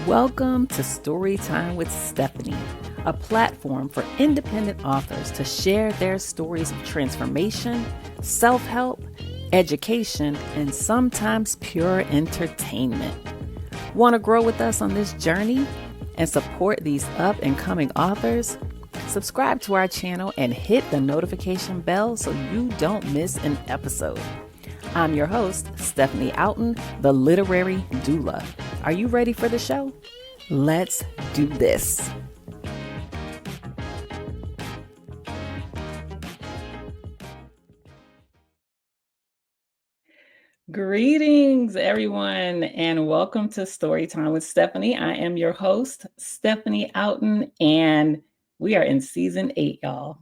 Welcome to StoryTime with Stephanie, a platform for independent authors to share their stories of transformation, self-help, education, and sometimes pure entertainment. Want to grow with us on this journey and support these up and coming authors? Subscribe to our channel and hit the notification bell so you don't miss an episode. I'm your host, Stephanie Outen, the literary doula. Are you ready for the show? Let's do this. Greetings, everyone, and welcome to Storytime with Stephanie. I am your host, Stephanie Outen, and we are in season 8, y'all.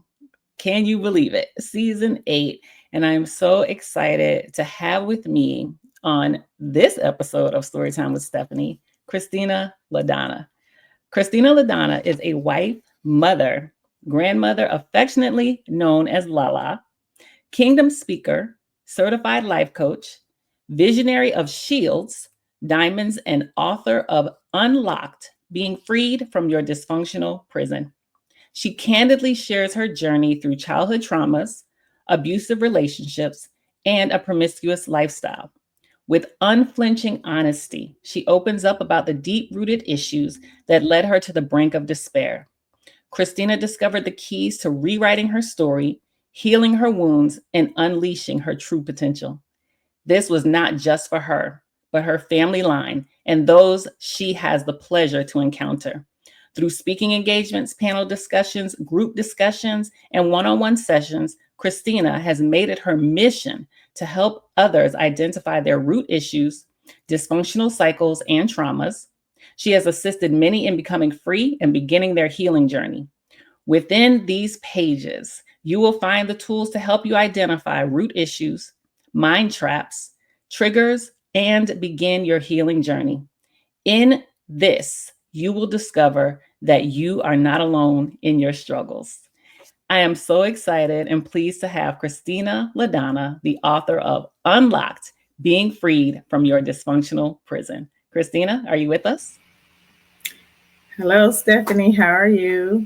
Can you believe it? Season 8. And I'm so excited to have with me on this episode of Storytime with Stephanie, Christina LaDonna. Christina LaDonna is a wife, mother, grandmother, affectionately known as Lala, kingdom speaker, certified life coach, visionary of shields, diamonds, and author of Unlocked, Being Freed from Your Dysfunctional Prison. She candidly shares her journey through childhood traumas, abusive relationships, and a promiscuous lifestyle. With unflinching honesty, she opens up about the deep-rooted issues that led her to the brink of despair. Christina discovered the keys to rewriting her story, healing her wounds, and unleashing her true potential. This was not just for her, but her family line and those she has the pleasure to encounter. Through speaking engagements, panel discussions, group discussions, and one-on-one sessions, Christina has made it her mission to help others identify their root issues, dysfunctional cycles, and traumas. She has assisted many in becoming free and beginning their healing journey. Within these pages, you will find the tools to help you identify root issues, mind traps, triggers, and begin your healing journey. In this, you will discover that you are not alone in your struggles. I am so excited and pleased to have Christina LaDonna, the author of Unlocked, Being Freed from Your Dysfunctional Prison. Christina, are you with us? Hello, Stephanie. How are you?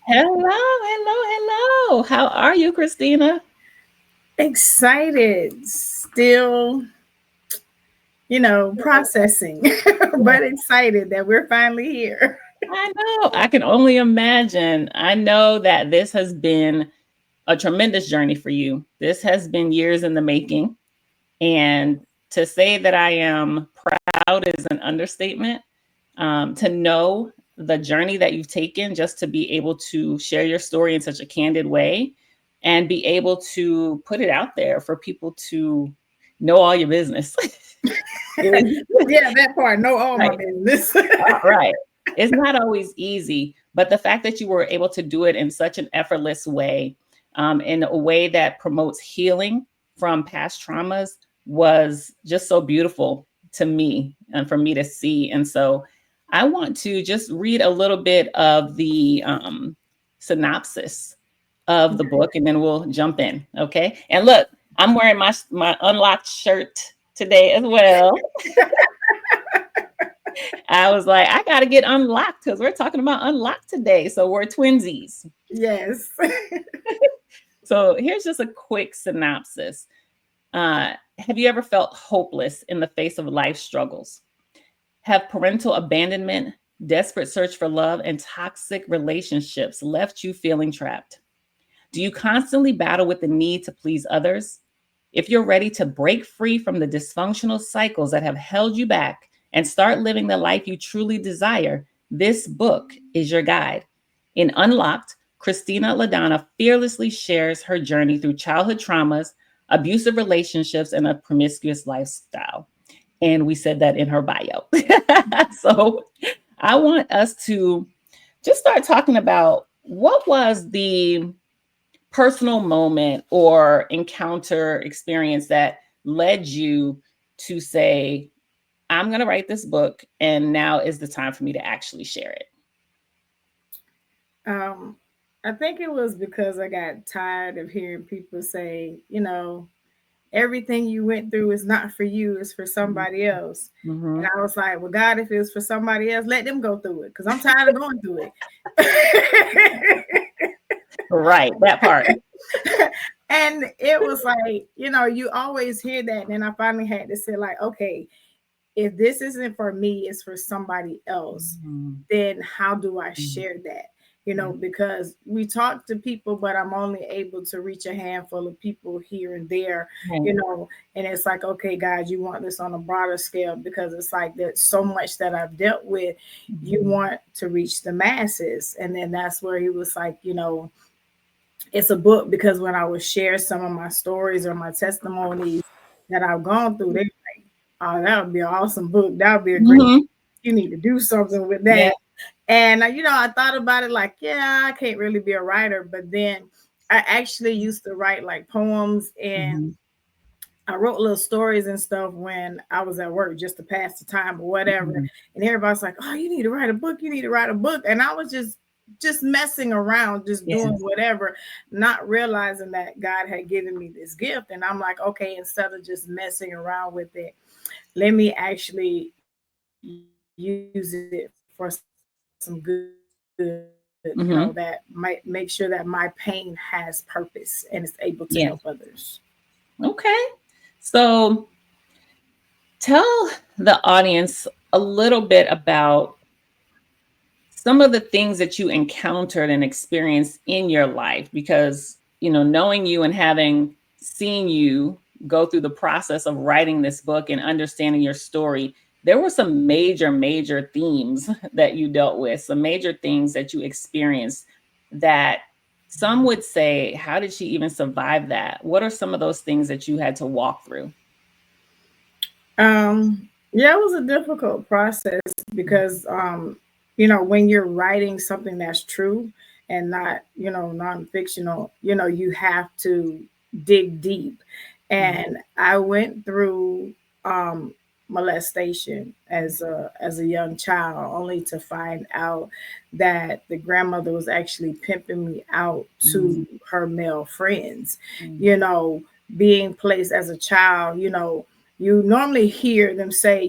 Hello. How are you, Christina? Excited. Still, processing, but excited that we're finally here. I know. I can only imagine. I know that this has been a tremendous journey for you. This has been years in the making. And to say that I am proud is an understatement. To know the journey that you've taken just to be able to share your story in such a candid way and be able to put it out there for people to know all your business. Yeah, that part. Know all my business. Right. It's not always easy, but the fact that you were able to do it in such an effortless way, in a way that promotes healing from past traumas was just so beautiful to me and for me to see. And so I want to just read a little bit of the synopsis of the book and then we'll jump in. Okay. And look, I'm wearing my Unlocked shirt today as well. I was like, I got to get unlocked because we're talking about unlocked today. So we're twinsies. Yes. So here's just a quick synopsis. Have you ever felt hopeless in the face of life struggles? Have parental abandonment, desperate search for love, and toxic relationships left you feeling trapped? Do you constantly battle with the need to please others? If you're ready to break free from the dysfunctional cycles that have held you back and start living the life you truly desire, this book is your guide. In Unlocked, Christina LaDonna fearlessly shares her journey through childhood traumas, abusive relationships, and a promiscuous lifestyle. And we said that in her bio. So I want us to just start talking about what was the personal moment or encounter experience that led you to say, I'm going to write this book and now is the time for me to actually share it? I think it was because I got tired of hearing people say, everything you went through is not for you, it's for somebody else. And I was like, well, God, if it was for somebody else, let them go through it, because I'm tired of going through it. Right, that part. And it was like, you always hear that. And then I finally had to say, like, okay, if this isn't for me, it's for somebody else, then how do I share that? Because we talk to people, but I'm only able to reach a handful of people here and there, and it's like, okay, God, you want this on a broader scale, because it's like there's so much that I've dealt with. You want to reach the masses. And then that's where he was like, it's a book, because when I would share some of my stories or my testimonies that I've gone through, they were like, oh, that would be an awesome book. That would be a great, you need to do something with that. Yeah. And, I thought about it like, yeah, I can't really be a writer. But then I actually used to write like poems, and I wrote little stories and stuff when I was at work just to pass the time or whatever. And everybody's like, oh, you need to write a book. You need to write a book. And I was just messing around, just doing whatever, not realizing that God had given me this gift. And I'm like, okay, instead of just messing around with it, let me actually use it for some good, that might make sure that my pain has purpose and is able to help others. Okay. So tell the audience a little bit about some of the things that you encountered and experienced in your life, because, knowing you and having seen you go through the process of writing this book and understanding your story, there were some major, major themes that you dealt with, some major things that you experienced that some would say, how did she even survive that? What are some of those things that you had to walk through? Yeah, it was a difficult process, because when you're writing something that's true and not, non-fictional, you have to dig deep. And I went through molestation as a young child, only to find out that the grandmother was actually pimping me out to her male friends. Being placed as a child, you normally hear them say,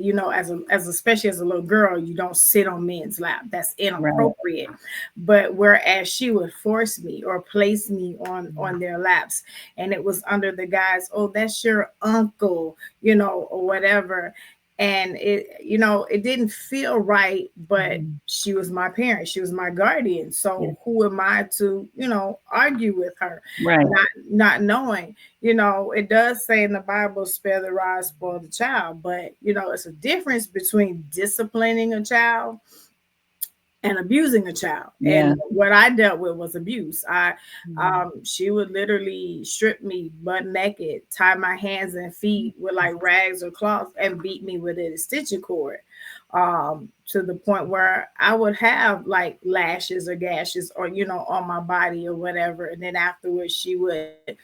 especially as a little girl, you don't sit on men's lap. That's inappropriate. Right. But whereas she would force me or place me on their laps, and it was under the guise, oh, that's your uncle, or whatever. And it didn't feel right, but she was my parent. She was my guardian. So who am I to, argue with her? Right. Not knowing, it does say in the Bible, spare the rod, spoil the child. But, it's a difference between disciplining a child and abusing a child. And what I dealt with was abuse. She would literally strip me butt naked, tie my hands and feet with like rags or cloths, and beat me with an extension cord, to the point where I would have like lashes or gashes or, on my body or whatever. And then afterwards she would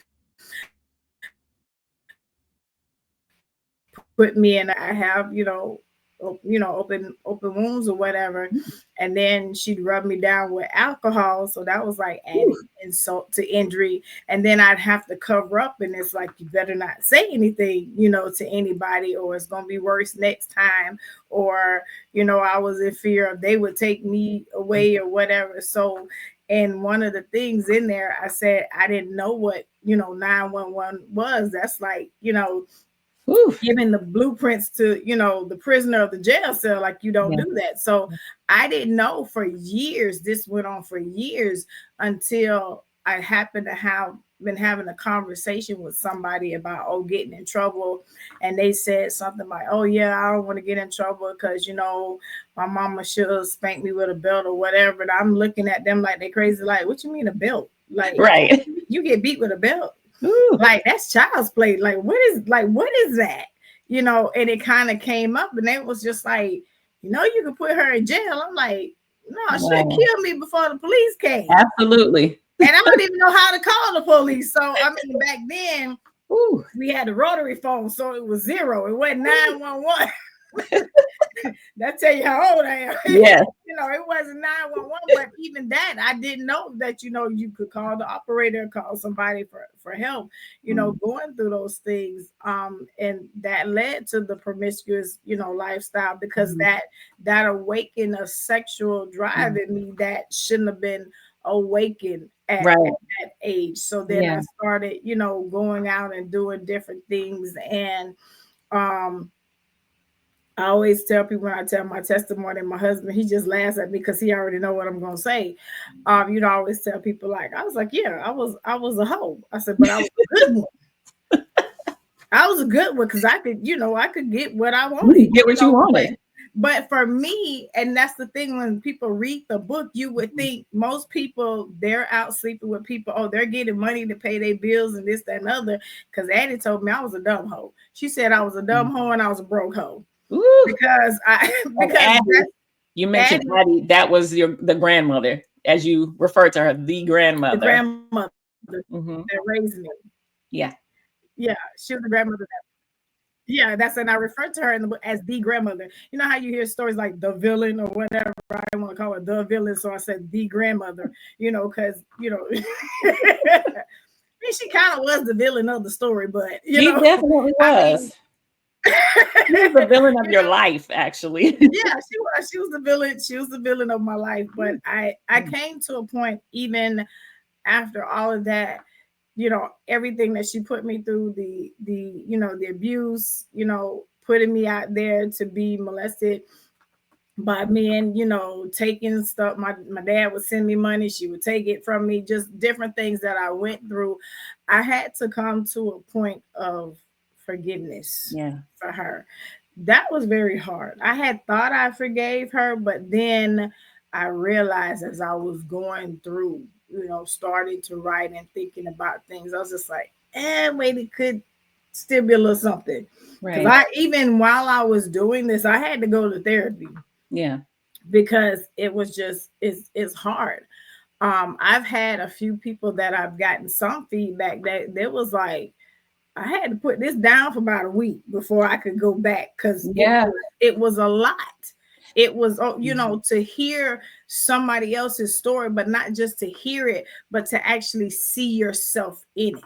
put me in, I have, open wounds or whatever. And then she'd rub me down with alcohol. So that was like adding insult to injury. And then I'd have to cover up, and it's like, you better not say anything, to anybody, or it's going to be worse next time. Or, I was in fear of they would take me away or whatever. So, and one of the things in there, I said, I didn't know what, 911 was. That's like, giving the blueprints to, the prisoner of the jail cell, like you don't do that. So I didn't know for years. This went on for years until I happened to have been having a conversation with somebody about, getting in trouble. And they said something like, oh yeah, I don't want to get in trouble because, my mama should spank me with a belt or whatever. And I'm looking at them like they crazy. Like, what you mean a belt? Like, right. You get beat with a belt? Ooh. Like, that's child's play. Like, what is that? And it kind of came up, and it was just like, you could put her in jail. I'm like, no, she killed me before the police came. Absolutely. And I don't even know how to call the police. So I mean, back then, we had the rotary phone, so it was 0. It wasn't 911. That tell you how old I am. Yeah. It wasn't 911, but even that, I didn't know that, you could call the operator, call somebody for help, going through those things. And that led to the promiscuous, lifestyle, because that awakened a sexual drive in me that shouldn't have been awakened at that age. So then I started, going out and doing different things. And I always tell people, when I tell my testimony, my husband, he just laughs at me because he already know what I'm gonna say. I always tell people, like, I was like, yeah, I was a hoe. I said, but I was a good one. I was a good one because I could get what I wanted. Get what you wanted. But for me, and that's the thing, when people read the book, you would think most people, they're out sleeping with people. Oh, they're getting money to pay their bills and this, that, and other. Because Addie told me I was a dumb hoe. She said I was a dumb hoe and I was a broke hoe. Ooh. Because Addie, you mentioned Addie, that was the grandmother, as you referred to her, the grandmother. The grandmother that raised me. Yeah. Yeah, she was the grandmother and I referred to her in the book as the grandmother. You know how you hear stories like the villain or whatever? I didn't want to call her the villain, so I said the grandmother, because, she kind of was the villain of the story, but, She definitely was. She was the villain of your life, actually. Yeah, she was. She was the villain. She was the villain of my life. But I came to a point, even after all of that, everything that she put me through, the abuse, putting me out there to be molested by men, taking stuff. My dad would send me money. She would take it from me, just different things that I went through. I had to come to a point of forgiveness for her. That was very hard. I had thought I forgave her, but then I realized, as I was going through, starting to write and thinking about things, I was just like, wait, it could still be a little something. Because even while I was doing this, I had to go to therapy. Yeah. Because it was just, it's hard. I've had a few people that I've gotten some feedback that there was like, I had to put this down for about a week before I could go back, because it was a lot. It was, to hear somebody else's story, but not just to hear it, but to actually see yourself in it.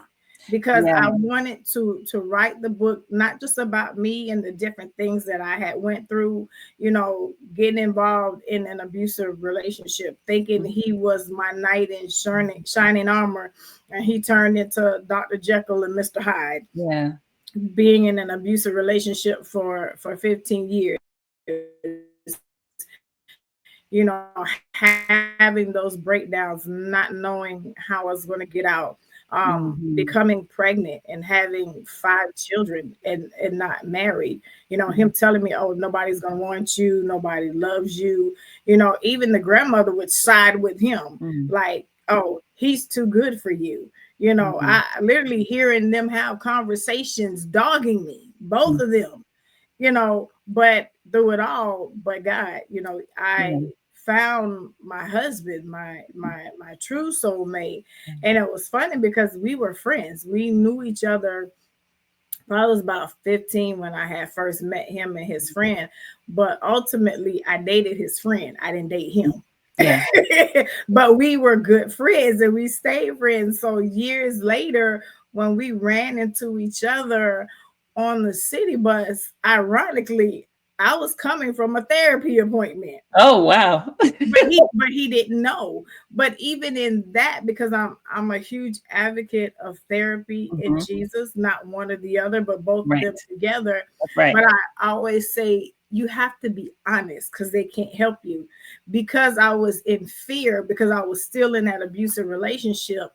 Because I wanted to write the book, not just about me and the different things that I had went through, getting involved in an abusive relationship, thinking he was my knight in shining armor, and he turned into Dr. Jekyll and Mr. Hyde. Yeah. Being in an abusive relationship for 15 years, having those breakdowns, not knowing how I was going to get out. Becoming pregnant and having 5 children and not married, him telling me, oh, nobody's gonna want you, nobody loves you, even the grandmother would side with him, like, oh, he's too good for you. I literally hearing them have conversations dogging me, both of them, but through it all, but God, I found my husband, my true soulmate. And it was funny because we were friends. We knew each other. I was about 15 when I had first met him and his friend, but ultimately I dated his friend. I didn't date him. Yeah. But we were good friends and we stayed friends. So years later, when we ran into each other on the city bus, ironically, I was coming from a therapy appointment. Oh, wow. but he didn't know. But even in that, because I'm a huge advocate of therapy in Jesus, not one or the other, but both of them together. But I always say you have to be honest, because they can't help you. Because I was in fear, because I was still in that abusive relationship,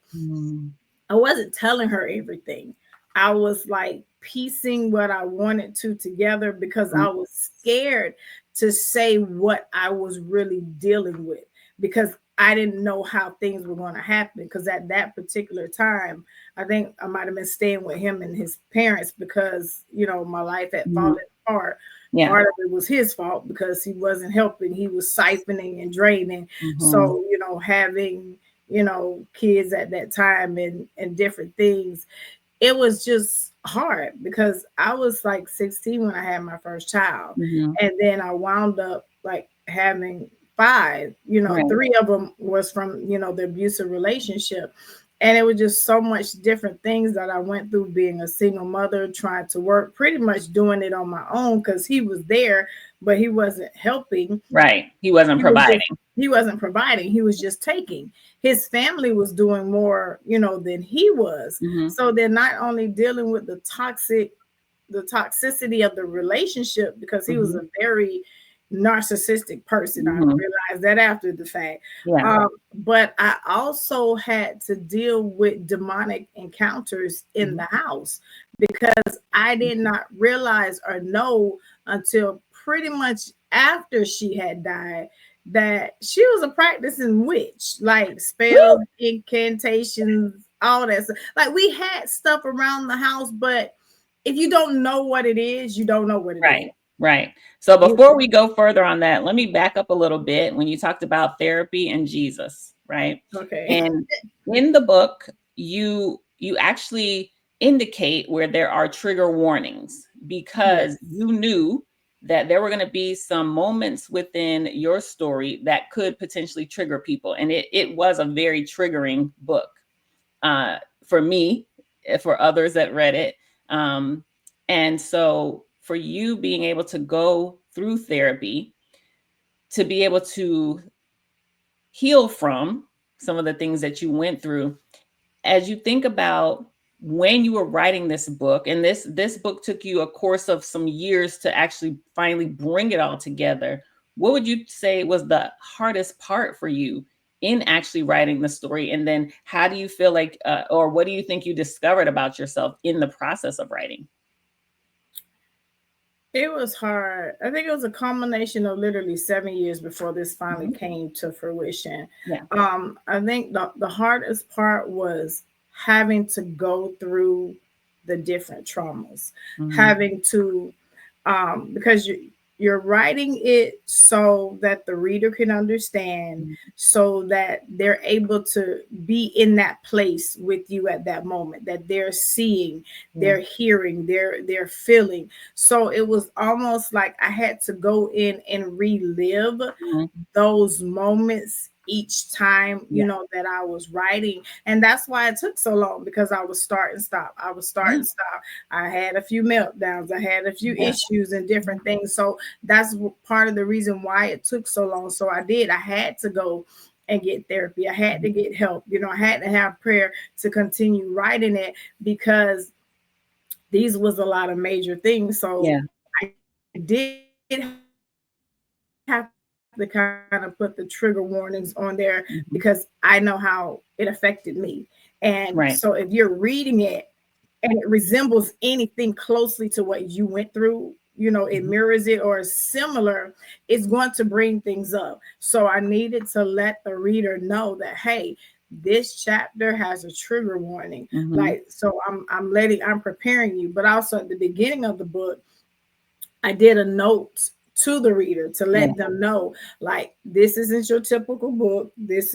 I wasn't telling her everything. I was like piecing what I wanted to together, because I was scared to say what I was really dealing with, because I didn't know how things were going to happen. Because at that particular time, I think I might have been staying with him and his parents, because, my life had fallen apart. Yeah. Part of it was his fault, because he wasn't helping. He was siphoning and draining. So, having, kids at that time and different things, it was just hard because I was like 16 when I had my first child. Mm-hmm. And then I wound up like having five, Right. three of them was from, the abusive relationship. And it was just so much different things that I went through being a single mother, trying to work, pretty much doing it on my own because he was there, but he wasn't helping. Right. He wasn't providing. He wasn't providing. He was just taking. His family was doing more, than he was. Mm-hmm. So they're not only dealing with the toxicity of the relationship because he was a very narcissistic person. I realized that after the fact. Yeah. But I also had to deal with demonic encounters in the house because I did not realize or know until pretty much after she had died that she was a practicing witch, like spells, incantations, all that stuff. Like we had stuff around the house, but if you don't know what it is, you don't know what it is. Right. So before we go further on that, let me back up a little bit when you talked about therapy and Jesus, right? Okay. And in the book, you actually indicate where there are trigger warnings because you knew that there were going to be some moments within your story that could potentially trigger people. And it was a very triggering book for me, for others that read it. And so for you being able to go through therapy, to be able to heal from some of the things that you went through, as you think about when you were writing this book, and this book took you a course of some years to actually finally bring it all together, what would you say was the hardest part for you in actually writing the story? And then how do you feel like, or what do you think you discovered about yourself in the process of writing? It was hard. I think it was a combination of literally 7 years before this finally came to fruition. Yeah. I think the hardest part was having to go through the different traumas, having to because you're writing it so that the reader can understand, so that they're able to be in that place with you at that moment, that they're seeing, they're hearing, they're feeling. So it was almost like I had to go in and relive those moments each time, that I was writing. And that's why it took so long, because I was start and stop. I had a few meltdowns. I had a few issues and different things. So that's part of the reason why it took so long. So I had to go and get therapy. I had to get help. I had to have prayer to continue writing it, because these was a lot of major things. So I did have to kind of put the trigger warnings on there, because I know how it affected me. And so if you're reading it and it resembles anything closely to what you went through, it mirrors it or is similar, it's going to bring things up. So I needed to let the reader know that, hey, this chapter has a trigger warning. Like, so I'm preparing you. But also at the beginning of the book, I did a note to the reader to let them know, like, this isn't your typical book. It's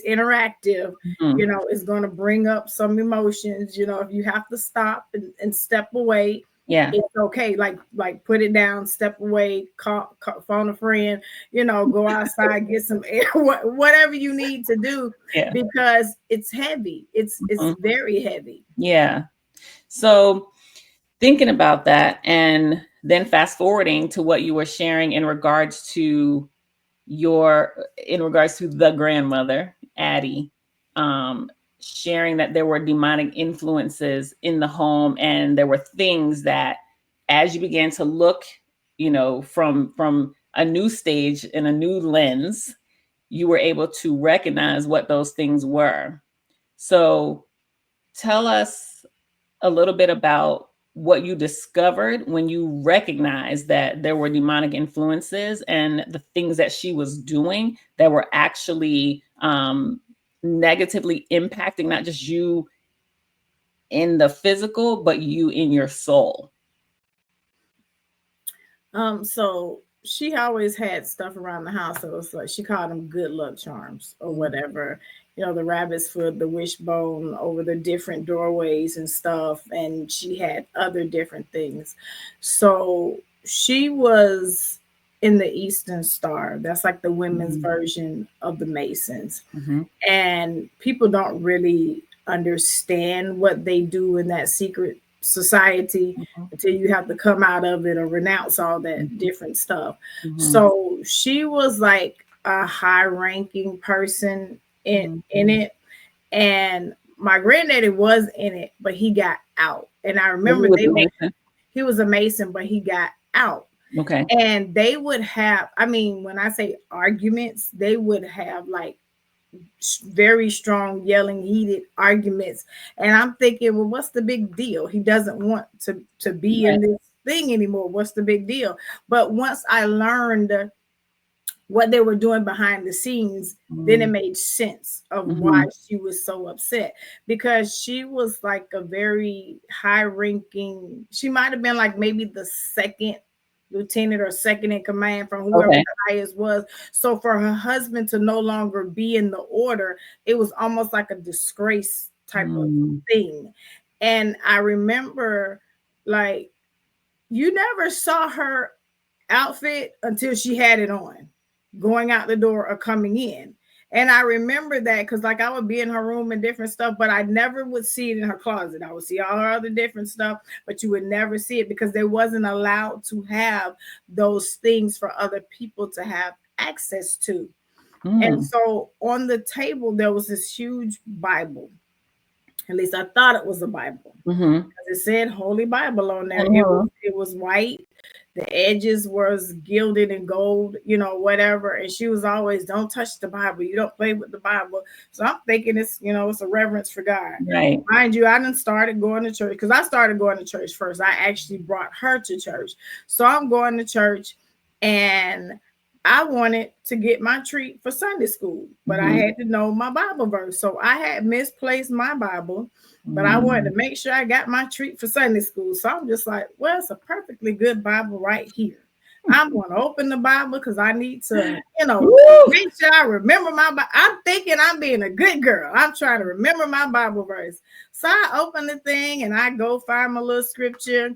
interactive. It's going to bring up some emotions. If you have to stop and step away, it's okay. Like put it down, step away, call phone a friend, go outside, get some air, whatever you need to do, because it's heavy. It's very heavy. Yeah. So thinking about that, and then fast forwarding to what you were sharing in regards to the grandmother, Addie, sharing that there were demonic influences in the home, and there were things that, as you began to look, from a new stage and a new lens, you were able to recognize what those things were. So tell us a little bit about what you discovered when you recognized that there were demonic influences and the things that she was doing that were actually negatively impacting not just you in the physical, but you in your soul. So she always had stuff around the house. So it was like she called them good luck charms or whatever. The rabbit's foot, the wishbone over the different doorways and stuff. And she had other different things. So she was in the Eastern Star. That's like the women's version of the Masons. And people don't really understand what they do in that secret society until you have to come out of it or renounce all that different stuff. So she was like a high ranking person in it. And my granddaddy was in it, but he got out. And I remember he was a Mason, but he got out. Okay. And they would have, I mean, when I say arguments, they would have like very strong, yelling, heated arguments. And I'm thinking, well, what's the big deal? He doesn't want to be in this thing anymore. What's the big deal? But once I learned what they were doing behind the scenes, then it made sense of why she was so upset, because she was like a very high ranking, she might have been like maybe the second lieutenant or second in command from whoever the highest was. So for her husband to no longer be in the order, it was almost like a disgrace type of thing. And I remember, like, you never saw her outfit until she had it on, going out the door or coming in. And I remember that because, like, I would be in her room and different stuff, but I never would see it in her closet. I would see all her other different stuff, but you would never see it because they wasn't allowed to have those things for other people to have access to. And so on the table, there was this huge Bible. At least I thought it was a Bible. It said Holy Bible on there. It was white. The edges was gilded in gold, whatever. And she was always, don't touch the Bible. You don't play with the Bible. So I'm thinking it's, it's a reverence for God. Right. Mind you, I done started going to church because I started going to church first. I actually brought her to church. So I'm going to church and I wanted to get my treat for Sunday school, but I had to know my Bible verse. So I had misplaced my Bible, but I wanted to make sure I got my treat for Sunday school. So I'm just like, well, it's a perfectly good Bible right here. I'm going to open the Bible because I need to, make sure I remember my Bible. I'm thinking I'm being a good girl. I'm trying to remember my Bible verse. So I open the thing and I go find my little scripture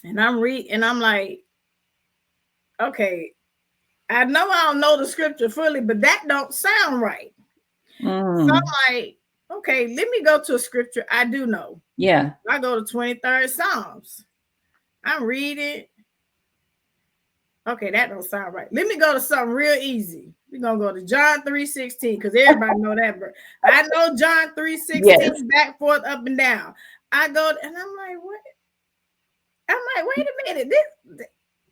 and I'm reading and I'm like, okay, I know I don't know the scripture fully, but that don't sound right. So I'm like, okay, let me go to a scripture I do know. Yeah. I go to 23rd Psalms. I'm reading. Okay, that don't sound right. Let me go to something real easy. We're going to go to John 3:16 because everybody know that. But I know John 3:16, back, forth, up, and down. I go and I'm like, what? I'm like, wait a minute.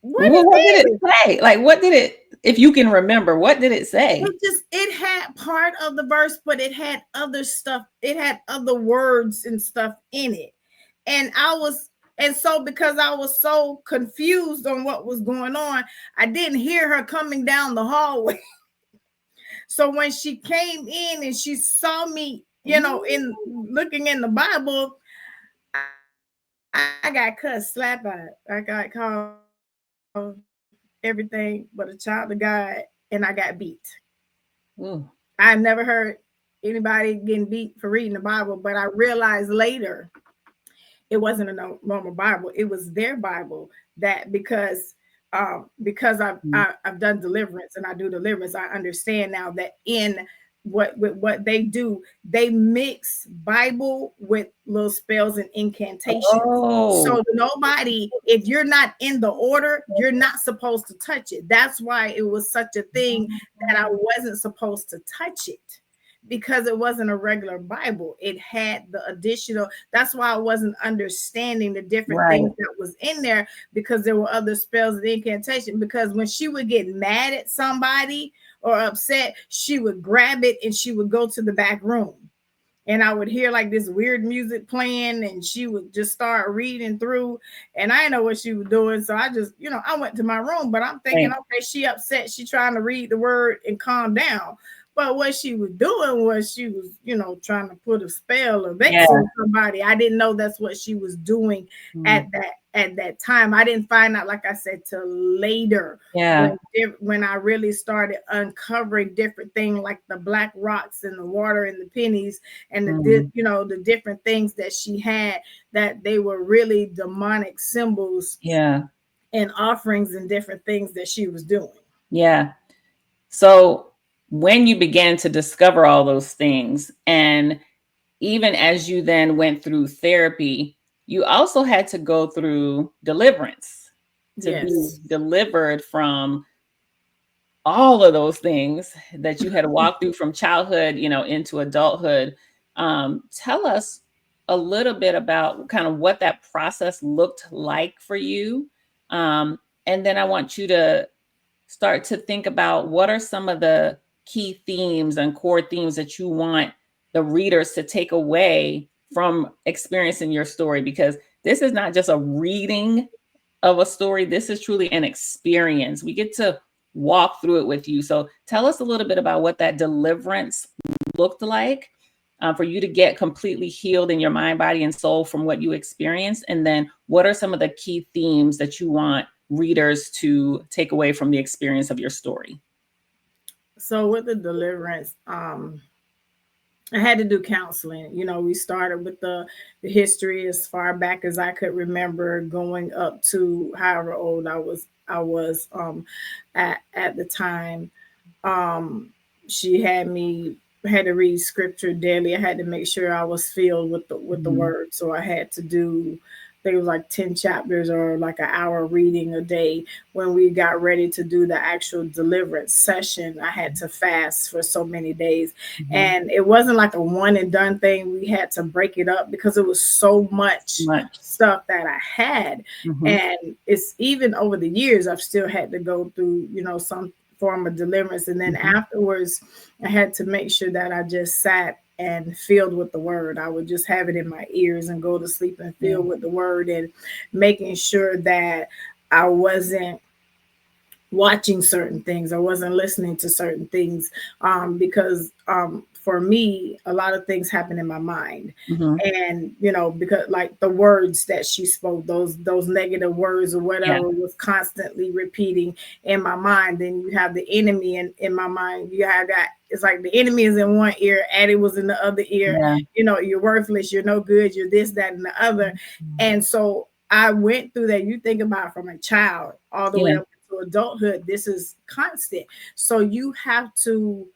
What did it say? Like, what did it, if you can remember, what did it say? It had part of the verse, but it had other stuff. It had other words and stuff in it. And so because I was so confused on what was going on, I didn't hear her coming down the hallway. So when she came in and she saw me, in looking in the Bible, I got cussed, slap out. I got called everything but a child of God, and I got beat. I've never heard anybody getting beat for reading the Bible, but I realized later it wasn't a normal Bible. It was their Bible, that because I've done deliverance and I do deliverance, I understand now that in what they do, they mix Bible with little spells and incantations. So nobody, if you're not in the order, you're not supposed to touch it. That's why it was such a thing that I wasn't supposed to touch it, because it wasn't a regular Bible. It had the additional, that's why I wasn't understanding the different things that was in there, because there were other spells and incantation. Because when she would get mad at somebody or upset, she would grab it and she would go to the back room. And I would hear like this weird music playing and she would just start reading through. And I didn't know what she was doing. So I just, I went to my room, but I'm thinking, okay, she upset. She trying to read the word and calm down. But what she was doing was she was, trying to put a spell or vex Yeah. on somebody. I didn't know that's what she was doing at that time. I didn't find out, like I said, till later. Yeah. When I really started uncovering different things like the black rocks and the water and the pennies and the different things that she had, that they were really demonic symbols. Yeah. And offerings and different things that she was doing. Yeah. So when you began to discover all those things, and even as you then went through therapy, you also had to go through deliverance to be Yes. delivered from all of those things that you had walked through from childhood, into adulthood. Tell us a little bit about kind of what that process looked like for you. And then I want you to start to think about what are some of the key themes and core themes that you want the readers to take away from experiencing your story, because this is not just a reading of a story. This is truly an experience. We get to walk through it with you. So tell us a little bit about what that deliverance looked like, for you to get completely healed in your mind, body, and soul from what you experienced. And then what are some of the key themes that you want readers to take away from the experience of your story? So with the deliverance, I had to do counseling. We started with the history as far back as I could remember, going up to however old I was at the time. She had to read scripture daily. I had to make sure I was filled with the word. So I had to do, I think it was like 10 chapters or like an hour reading a day. When we got ready to do the actual deliverance session, I had to fast for so many days. And it wasn't like a one and done thing. We had to break it up because it was so much stuff that I had. And it's even over the years, I've still had to go through, some form of deliverance. And then afterwards, I had to make sure that I just sat and filled with the word. I would just have it in my ears and go to sleep and fill with the word, and making sure that I wasn't watching certain things. I wasn't listening to certain things, because for me, a lot of things happen in my mind. And because like the words that she spoke, those negative words or whatever was constantly repeating in my mind. Then you have the enemy in my mind. You have got, it's like the enemy is in one ear, Addie was in the other ear. You're worthless, you're no good, you're this, that, and the other. And so I went through that. You think about from a child all the way up to adulthood, this is constant. So you have to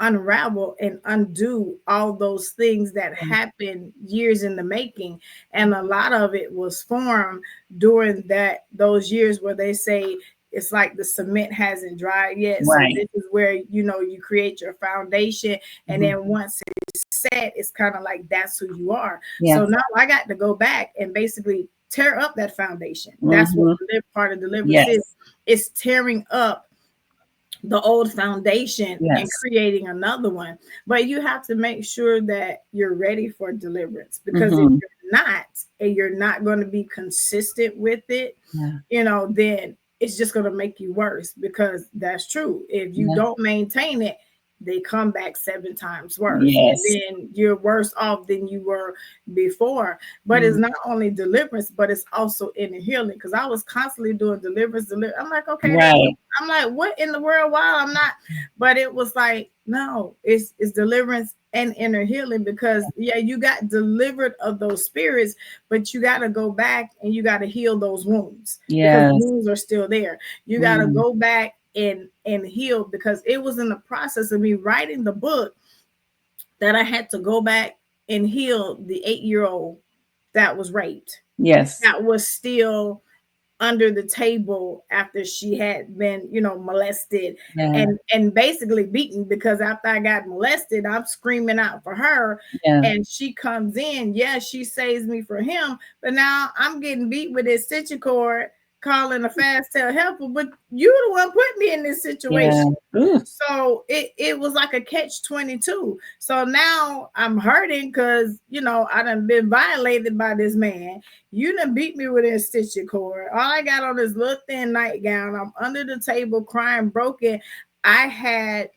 unravel and undo all those things that happened years in the making. And a lot of it was formed during those years where they say it's like the cement hasn't dried yet. So this is where you create your foundation, and then once it's set, it's kind of like that's who you are. So now I got to go back and basically tear up that foundation. That's what part of deliverance is. It's tearing up the old foundation and creating another one. But you have to make sure that you're ready for deliverance, because if you're not, and you're not going to be consistent with it, then it's just going to make you worse, because that's true. If you don't maintain it, they come back 7 times worse. And then you're worse off than you were before. But it's not only deliverance, but it's also inner healing. Because I was constantly doing deliverance. I'm like, okay, I'm like, what in the world? Why I'm not? But it was like, no, it's deliverance and inner healing, because you got delivered of those spirits, but you got to go back and you got to heal those wounds, because the wounds are still there. You got to go back and heal, because it was in the process of me writing the book that I had to go back and heal the 8-year-old that was raped. That was still under the table after she had been, molested and basically beaten, because after I got molested, I'm screaming out for her, and she comes in. She saves me for him, but now I'm getting beat with this stitching cord, calling a fast tail helper, but you the one put me in this situation. So it was like a catch-22. So now I'm hurting because I done been violated by this man. You done beat me with a stitching cord. All I got on this little thin nightgown. I'm under the table crying, broken. I had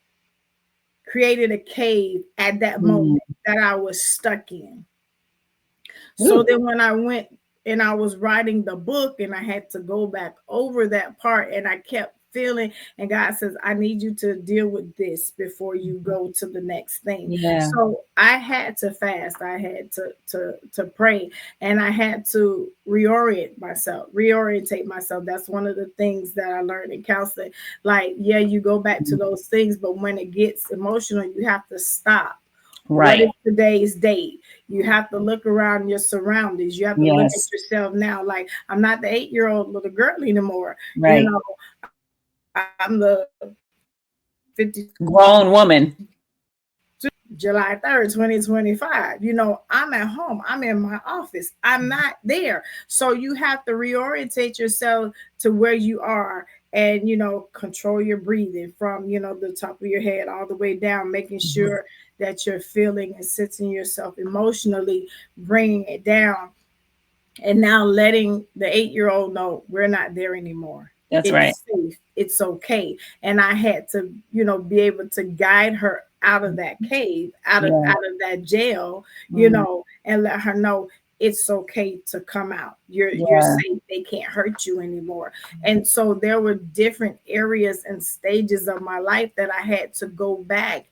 created a cave at that moment that I was stuck in. So Ooh. then when I went and I was writing the book and I had to go back over that part and I kept feeling, and God says, I need you to deal with this before you go to the next thing. Yeah. So I had to fast, I had to pray, and I had to reorientate myself. That's one of the things that I learned in counseling. Like, yeah, you go back to those things, but when it gets emotional, you have to stop. What Right. is today's date? You have to look around your surroundings. You have to look at yourself now. Like, I'm not the 8-year-old little girl anymore. Right. You know, I'm the 50 Grown woman. July 3rd, 2025. You know, I'm at home. I'm in my office. I'm not there. So you have to reorientate yourself to where you are and, you know, control your breathing from, you know, the top of your head all the way down, making sure that you're feeling and sensing yourself emotionally, bringing it down, and now letting the 8-year-old know we're not there anymore. That's right. It's safe. It's okay. And I had to, you know, be able to guide her out of that cave, out of that jail, you know, and let her know it's okay to come out. You're safe. They can't hurt you anymore. And so there were different areas and stages of my life that I had to go back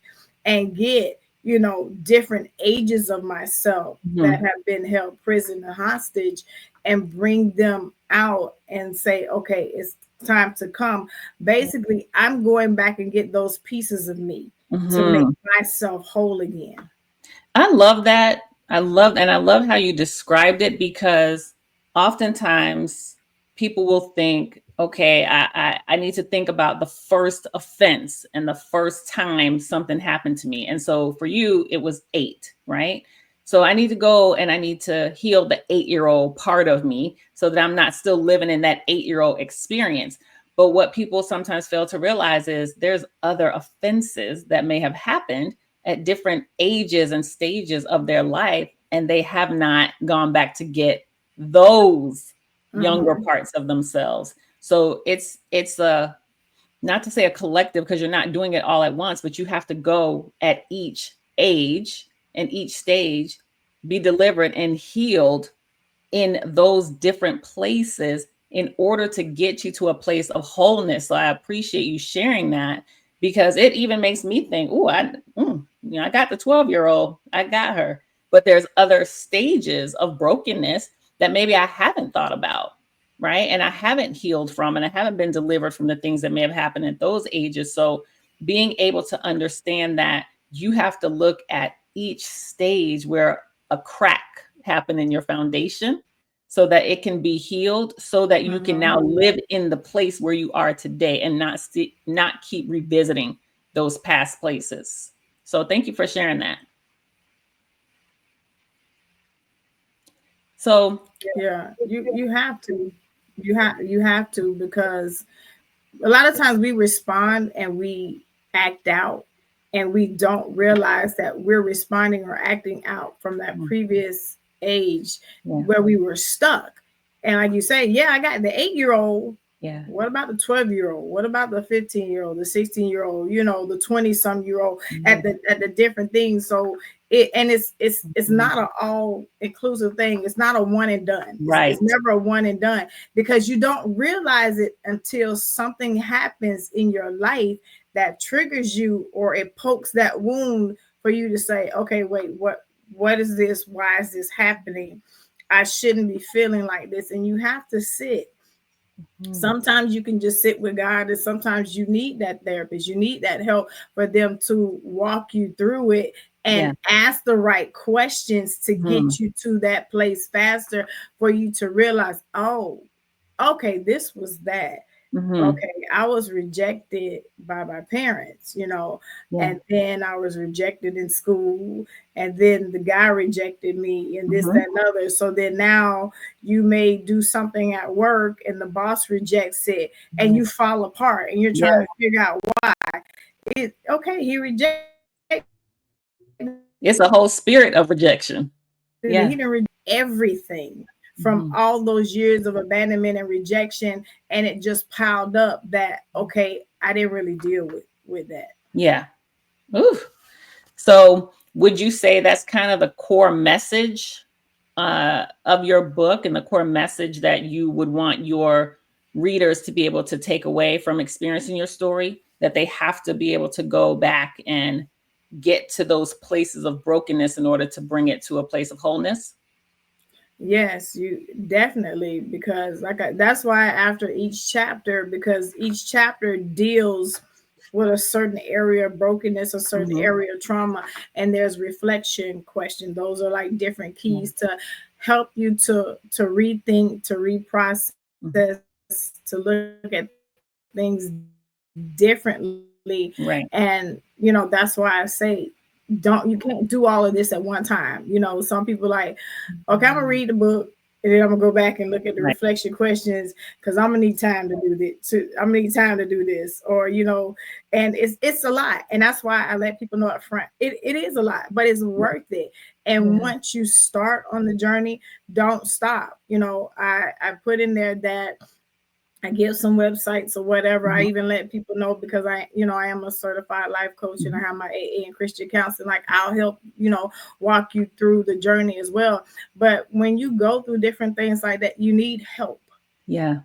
and get, you know, different ages of myself that have been held prison and hostage, and bring them out and say, okay, it's time to come. Basically, I'm going back and get those pieces of me to make myself whole again. I love that. I love how you described it, because oftentimes people will think, okay, I need to think about the first offense and the first time something happened to me. And so for you, it was 8, right? So I need to go and I need to heal the 8-year-old part of me so that I'm not still living in that 8-year-old experience. But what people sometimes fail to realize is there's other offenses that may have happened at different ages and stages of their life, and they have not gone back to get those younger parts of themselves. So it's a, not to say a collective, because you're not doing it all at once, but you have to go at each age and each stage, be delivered and healed in those different places in order to get you to a place of wholeness. So I appreciate you sharing that, because it even makes me think, oh, I got the 12-year-old, I got her. But there's other stages of brokenness that maybe I haven't thought about, right? And I haven't healed from, and I haven't been delivered from the things that may have happened at those ages. So being able to understand that you have to look at each stage where a crack happened in your foundation so that it can be healed, so that you can now live in the place where you are today and not keep revisiting those past places. So thank you for sharing that. So yeah, you have to. You have to, because a lot of times we respond and we act out, and we don't realize that we're responding or acting out from that previous age where we were stuck. And like you say, yeah, I got the 8-year-old. Yeah. What about the 12-year-old? What about the 15-year-old, the 16-year-old, you know, the 20-some-year-old at the different things. So it's not an all inclusive thing. It's not a one and done. It's never a one and done, because you don't realize it until something happens in your life that triggers you, or it pokes that wound for you to say, okay, wait, what is this? Why is this happening? I shouldn't be feeling like this. And you have to sit. Sometimes you can just sit with God, and sometimes you need that therapist. You need that help for them to walk you through it and ask the right questions to get you to that place faster, for you to realize, oh, okay, this was that. Okay, I was rejected by my parents, you know, and then I was rejected in school, and then the guy rejected me, and this, that, and other. So then now you may do something at work and the boss rejects it, and you fall apart, and you're trying to figure out why. He rejected. It's a whole spirit of rejection. He didn't reject everything from all those years of abandonment and rejection, and it just piled up that, okay, I didn't really deal with that. Yeah. Ooh, So would you say that's kind of the core message of your book, and the core message that you would want your readers to be able to take away from experiencing your story, that they have to be able to go back and get to those places of brokenness in order to bring it to a place of wholeness? Yes, you definitely, because that's why after each chapter, because each chapter deals with a certain area of brokenness, a certain Mhm. area of trauma, and there's reflection question. Those are like different Yeah. keys to help you to rethink, to reprocess, Mhm. to look at things differently. And that's why I Right. say you can't do all of this at one time. Some people like, okay, I'm gonna read the book and then I'm gonna go back and look at the reflection Right. questions because I'm gonna need time to do this. I'm gonna need time to do this, and it's a lot, and that's why I let people know up front. It is a lot, but it's worth it. And Yeah. once you start on the journey, don't stop. I put in there that I give some websites or whatever. I Mhm. even let people know because I am a certified life coach and I Mhm. have my AA and Christian counseling. Like I'll help, walk you through the journey as well. But when you go through different things like that, you need help. Yeah.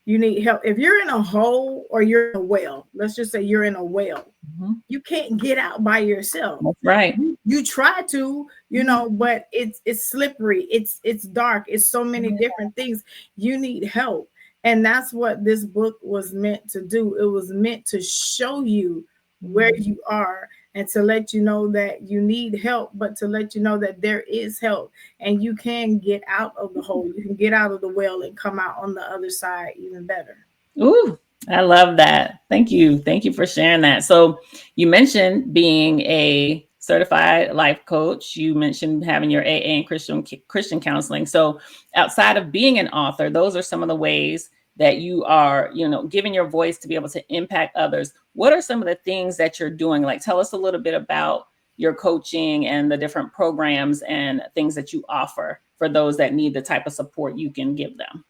You need help. If you're in a hole or you're in a well, let's just say you're in a well, Mhm. you can't get out by yourself. That's right. You try to, but it's slippery, it's dark, it's so many different things. You need help. And that's what this book was meant to do. It was meant to show you where Mhm. you are and to let you know that you need help, but to let you know that there is help and you can get out of the hole. You can get out of the well and come out on the other side even better. Ooh, I love that. Thank you. Thank you for sharing that. So, you mentioned being a certified life coach. You mentioned having your AA and Christian counseling. So, outside of being an author, those are some of the ways that you are, giving your voice to be able to impact others. What are some of the things that you're doing? Like, tell us a little bit about your coaching and the different programs and things that you offer for those that need the type of support you can give them.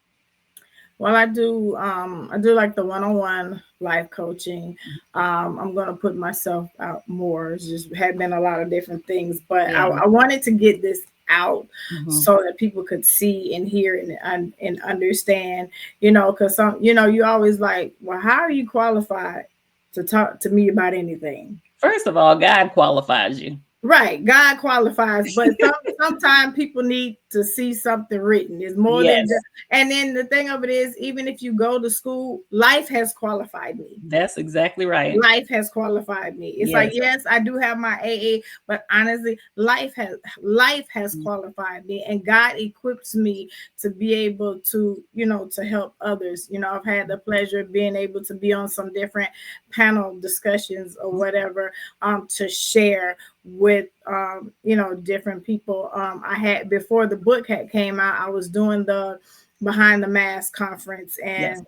Well, I do like the one-on-one life coaching. I'm gonna put myself out more. It's just had been a lot of different things, but I, Yeah. I wanted to get this out Mhm. so that people could see and hear and understand. Because you always like, well, how are you qualified to talk to me about anything? First of all, God qualifies you. Right, God qualifies, but sometimes people need to see something written. It's more than just. Yes, And then the thing of it is, even if you go to school, life has qualified me. that's exactly right. Life has qualified me. It's like, Yes. yes, I do have my AA, but honestly, life has Mhm. qualified me, and God equips me to be able to help others. I've had the pleasure of being able to be on some different panel discussions or whatever, to share with different people. I had, before the book had came out, I was doing the Behind the Mask conference, Yes. and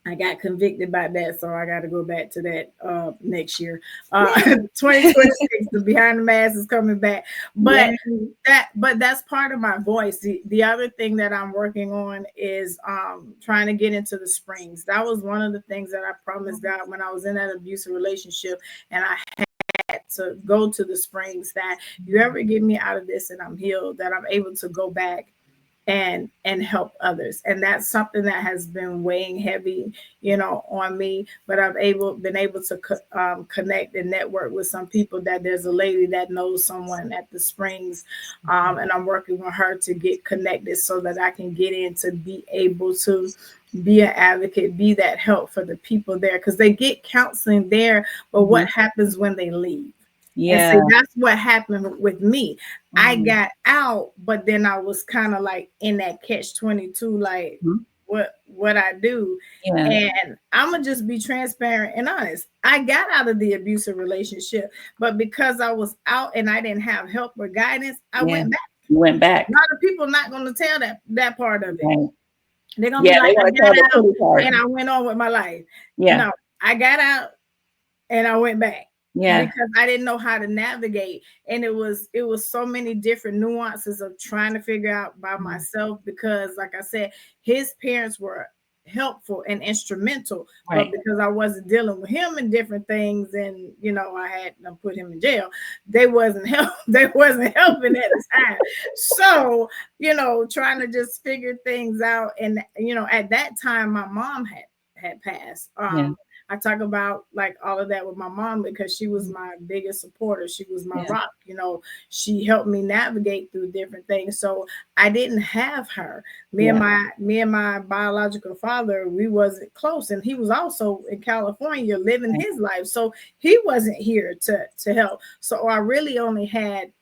I got convicted by that, so I got to go back to that next year. 2026, the Behind the Mask is coming back, but Yeah. that's part of my voice. The other thing that I'm working on is trying to get into the Springs. That was one of the things that I promised God when I was in that abusive relationship, and I had to go to the Springs. That you ever get me out of this and I'm healed, that I'm able to go back and help others. And that's something that has been weighing heavy on me, but been able to connect and network with some people. That there's a lady that knows someone at the Springs, and I'm working with her to get connected so that I can get in to be able to be an advocate, be that help for the people there, because they get counseling there, but what Mhm. happens when they leave? And Yeah. see, that's what happened with me. I Mhm. got out, but then I was kind of like in that catch 22, like Mhm. what I do. Yeah. And I'm gonna just be transparent and honest. I got out of the abusive relationship, but because I was out and I didn't have help or guidance, I Yeah. went back. You went A back. lot of people not gonna tell that part of it. Right. They're gonna be Yeah, they like, I want to tell the got out pretty part. and I went on with my life. Yeah. No, I got out and I went back Yeah. because I didn't know how to navigate. And it was so many different nuances of trying to figure out by Mhm. myself, because like I said, his parents were helpful and instrumental, Right. but because I wasn't dealing with him and different things, and I had to put him in jail, they wasn't helping at the time. So trying to just figure things out, and at that time my mom had passed. Yeah. I talk about like all of that with my mom because she was my biggest supporter. She was my Yeah. rock. She helped me navigate through different things. So I didn't have her. Me and my biological father, we wasn't close, and he was also in California living his life, so he wasn't here to help. So I really only had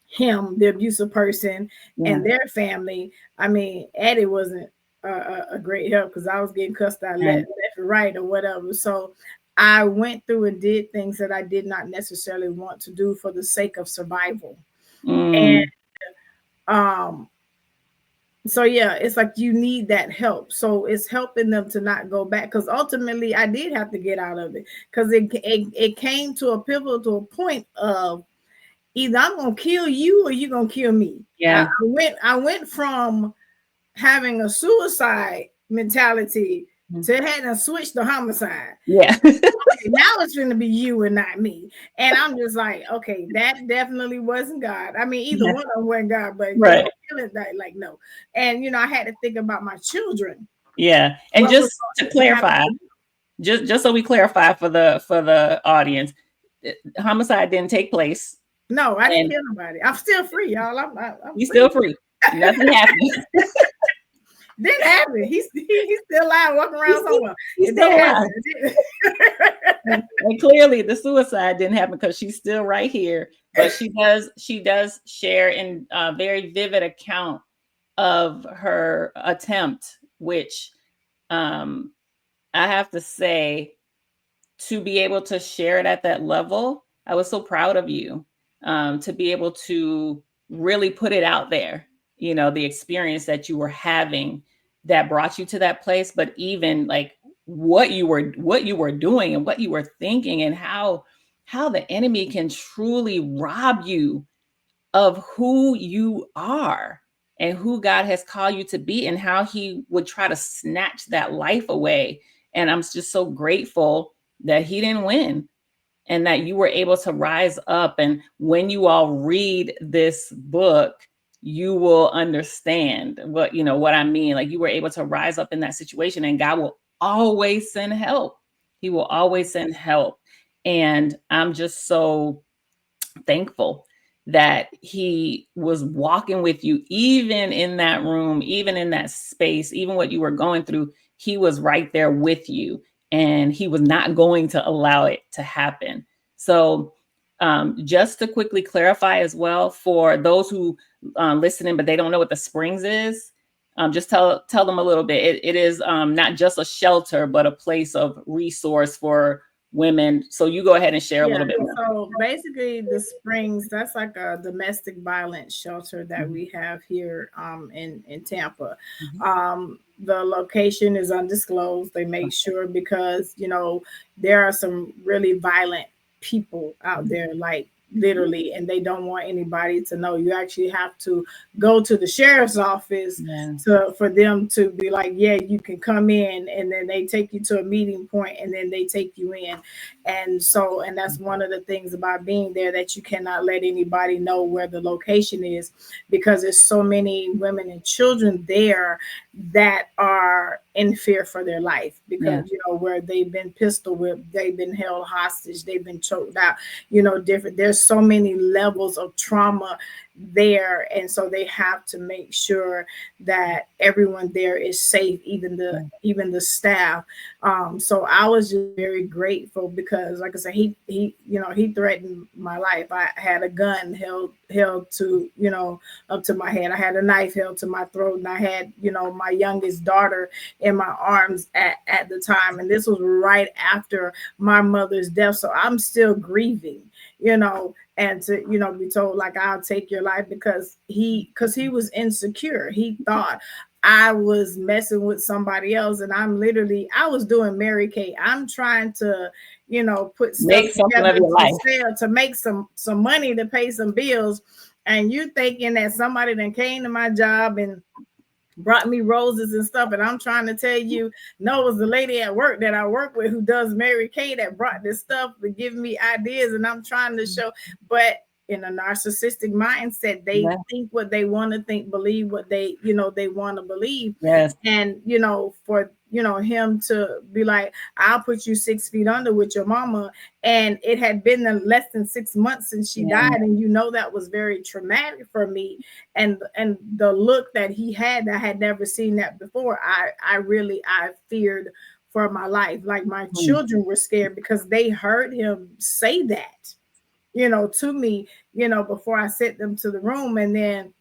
him, the abusive person, and their family. I mean, Eddie wasn't a great help because I was getting cussed out left and right or whatever. So I went through and did things that I did not necessarily want to do for the sake of survival. And so yeah, it's like you need that help. So it's helping them to not go back, because ultimately I did have to get out of it, because it came to a pivotal point of either I'm gonna kill you or you're gonna kill me. Yeah. I went from having a suicide mentality to having to switch to homicide. Yeah. Okay, now it's going to be you and not me. And I'm just like, okay, that definitely wasn't God. I mean, either one of them wasn't God, but killing that, like, no. And I had to think about my children. Yeah. And just to clarify, just so we clarify for the audience, homicide didn't take place. No, I didn't kill nobody. I'm still free, y'all. I'm You're still free. Nothing happened. Didn't happen. He's still alive, walking around somewhere. He's still alive. And clearly the suicide didn't happen because she's still right here. But she does share in a very vivid account of her attempt, which I have to say, to be able to share it at that level, I was so proud of you, to be able to really put it out there, the experience that you were having that brought you to that place, but even like what you were doing and what you were thinking, and how the enemy can truly rob you of who you are and who God has called you to be, and how he would try to snatch that life away. And I'm just so grateful that he didn't win, and that you were able to rise up. And when you all read this book, you will understand what I mean. Like, you were able to rise up in that situation, and God will always send help. He will always send help. And I'm just so thankful that he was walking with you, even in that room, even in that space, even what you were going through. He was right there with you, and he was not going to allow it to happen. So just to quickly clarify as well, for those who listening, but they don't know what the Springs is, just tell them a little bit. It is not just a shelter, but a place of resource for women. So you go ahead and share a little bit more. So basically the Springs, that's like a domestic violence shelter that we have here in Tampa. The location is undisclosed. They make sure, because there are some really violent people out there, like literally, and they don't want anybody to know. You actually have to go to the sheriff's office for them to be like, yeah, you can come in, and then they take you to a meeting point, and then they take you in. And that's one of the things about being there, that you cannot let anybody know where the location is, because there's so many women and children there that are in fear for their life, because where they've been pistol whipped, they've been held hostage, they've been choked out, different. There's so many levels of trauma there, and so they have to make sure that everyone there is safe, even the staff. So I was just very grateful, because like I said, he threatened my life. I had a gun held to up to my head. I had a knife held to my throat, and I had my youngest daughter in my arms at the time, and this was right after my mother's death. So I'm still grieving, and to be told like, I'll take your life, because he was insecure. He thought I was messing with somebody else, and I was doing Mary Kay. I'm trying to put stuff together to make some money to pay some bills, and you thinking that somebody then came to my job and brought me roses and stuff. And I'm trying to tell you, no, it was the lady at work that I work with who does Mary Kay that brought this stuff to give me ideas. And I'm trying to show, but in a narcissistic mindset, they think what they want to think, believe what they, they want to believe. Yes. And, for, him to be like, I'll put you 6 feet under with your mama. And it had been less than 6 months since she died. And that was very traumatic for me. And the look that he had, I had never seen that before. I feared for my life. Like my children were scared because they heard him say that, to me, before I sent them to the room. And then,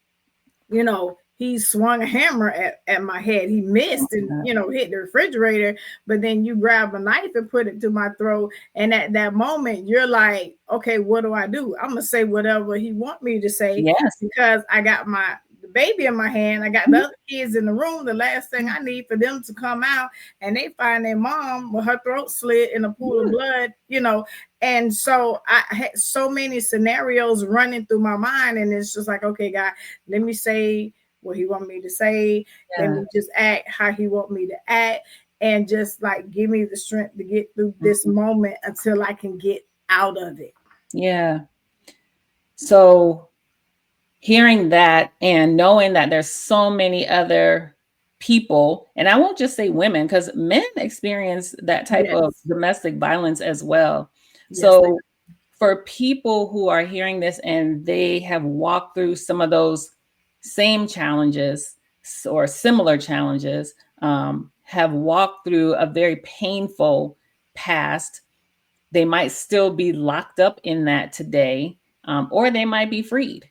he swung a hammer at my head. He missed and, hit the refrigerator. But then you grab a knife and put it to my throat. And at that moment, you're like, okay, what do I do? I'm going to say whatever he want me to say. Yes. Because I got the baby in my hand. I got the other kids in the room. The last thing I need for them to come out and they find their mom with her throat slit in a pool of blood, And so I had so many scenarios running through my mind. And it's just like, okay, God, let me say what he want me to say. Let me just act how he want me to act. And just like give me the strength to get through this moment until I can get out of it. Yeah. So hearing that and knowing that there's so many other people, and I won't just say women, because men experience that type of domestic violence as well. So for people who are hearing this and they have walked through some of those same challenges or similar challenges, have walked through a very painful past, they might still be locked up in that today, or they might be freed.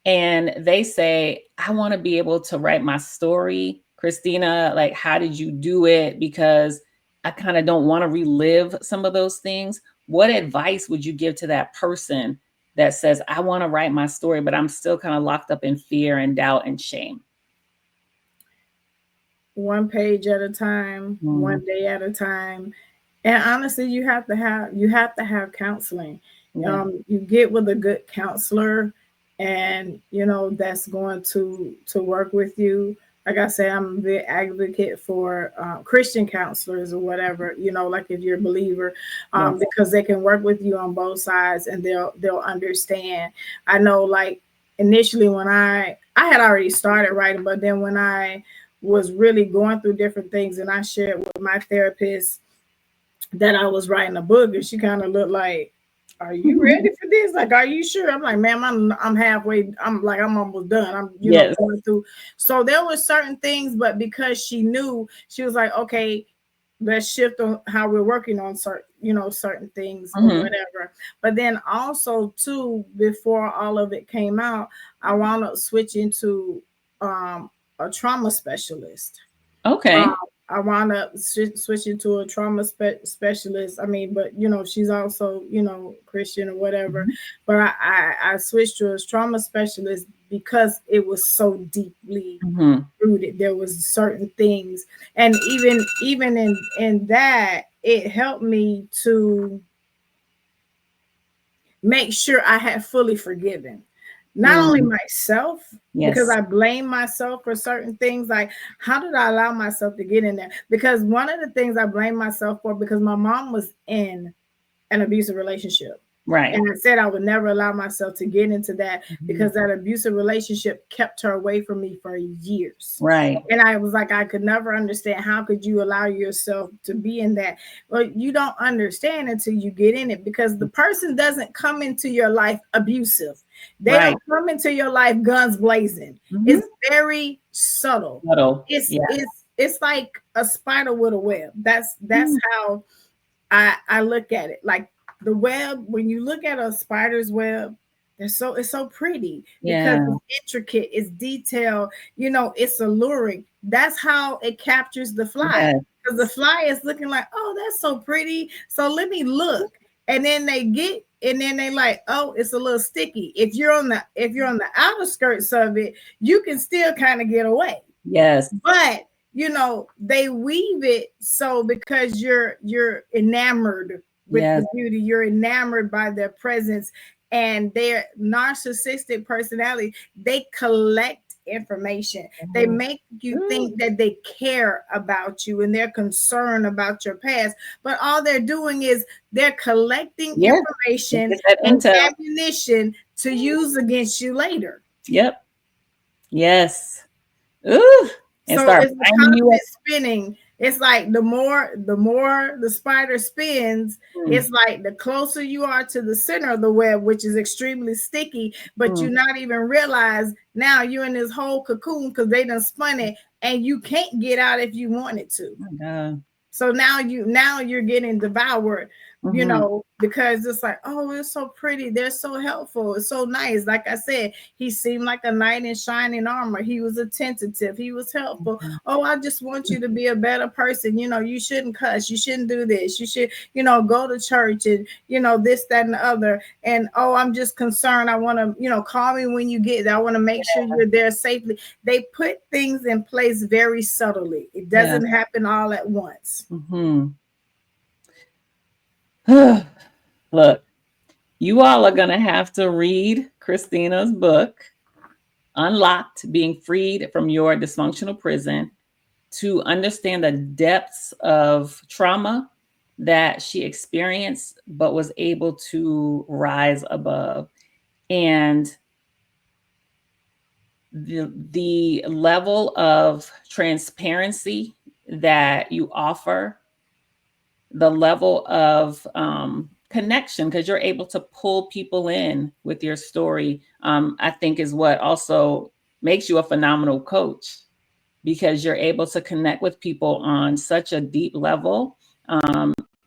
And they say, I want to be able to write my story. Christina, like, how did you do it? Because I kind of don't want to relive some of those things. What advice would you give to that person that says, I want to write my story, but I'm still kind of locked up in fear and doubt and shame? One page at a time, one day at a time. And honestly, you have to have counseling. You get with a good counselor, and that's going to work with you. Like I say, I'm a big advocate for Christian counselors or whatever, like if you're a believer, because they can work with you on both sides and they'll understand. I know, like initially when I had already started writing, but then when I was really going through different things and I shared with my therapist that I was writing a book, and she kind of looked like, are you ready for this? Like, are you sure? I'm like, ma'am, I'm halfway. I'm almost done. I'm, going through. So there were certain things, but because she knew, she was like, okay, let's shift on how we're working on certain things or whatever. But then also too, before all of it came out, I wound up switching to a trauma specialist. Okay. I wound up switching to a trauma specialist. I mean, but she's also Christian or whatever. But I switched to a trauma specialist because it was so deeply rooted. There was certain things, and even in that, it helped me to make sure I had fully forgiven. Not only myself, because I blame myself for certain things. Like, how did I allow myself to get in there? Because one of the things I blame myself for, because my mom was in an abusive relationship. Right. And I said I would never allow myself to get into that because that abusive relationship kept her away from me for years. Right. And I was like, I could never understand, how could you allow yourself to be in that? Well, you don't understand until you get in it, because the person doesn't come into your life abusive. They don't come into your life guns blazing. It's very subtle. It's like a spider with a web. That's how I look at it. Like the web, when you look at a spider's web, it's so pretty because it's intricate, it's detailed, it's alluring. That's how it captures the fly. Because the fly is looking like, oh, that's so pretty. So let me look. And then they like, oh, it's a little sticky. If you're on the outer skirts of it, you can still kind of get away. Yes. But they weave it so because you're enamored with the beauty, you're enamored by their presence and their narcissistic personality. They collect information. They make you think that they care about you and they're concerned about your past, but all they're doing is they're collecting information It's that and intel. ammunition to use against you later. Yep. Yes. Ooh. And So start it's the finding you constant spinning. It's like the more the spider spins, it's like the closer you are to the center of the web, which is extremely sticky, but you not even realize now you're in this whole cocoon because they done spun it and you can't get out if you wanted to. So now you're getting devoured, because it's like, oh, it's so pretty. They're so helpful. It's so nice. Like I said, he seemed like a knight in shining armor. He was attentive. He was helpful. Oh, I just want you to be a better person. You shouldn't cuss. You shouldn't do this. You should, go to church and, this, that, and the other. And, oh, I'm just concerned. I want to, call me when you get there. I want to make sure you're there safely. They put things in place very subtly. It doesn't happen all at once. Look, you all are going to have to read Christina's book, Unlocked, Being Freed from Your Dysfunctional Prison, to understand the depths of trauma that she experienced, but was able to rise above. And the level of transparency that you offer, the level of connection, because you're able to pull people in with your story, I think is what also makes you a phenomenal coach, because you're able to connect with people on such a deep level.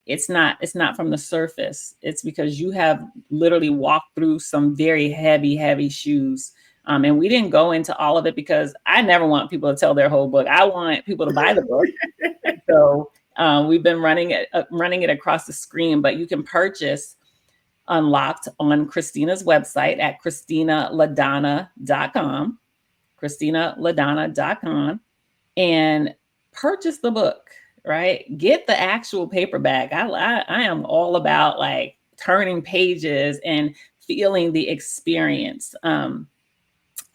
It's not from the surface. It's because you have literally walked through some very heavy shoes. And we didn't go into all of it because I never want people to tell their whole book. I want people to buy the book. So we've been running it across the screen, but you can purchase Unlocked on Christina's website at ChristinaLaDonna.com, ChristinaLaDonna.com, and purchase the book, right? Get the actual paperback. I am all about like turning pages and feeling the experience.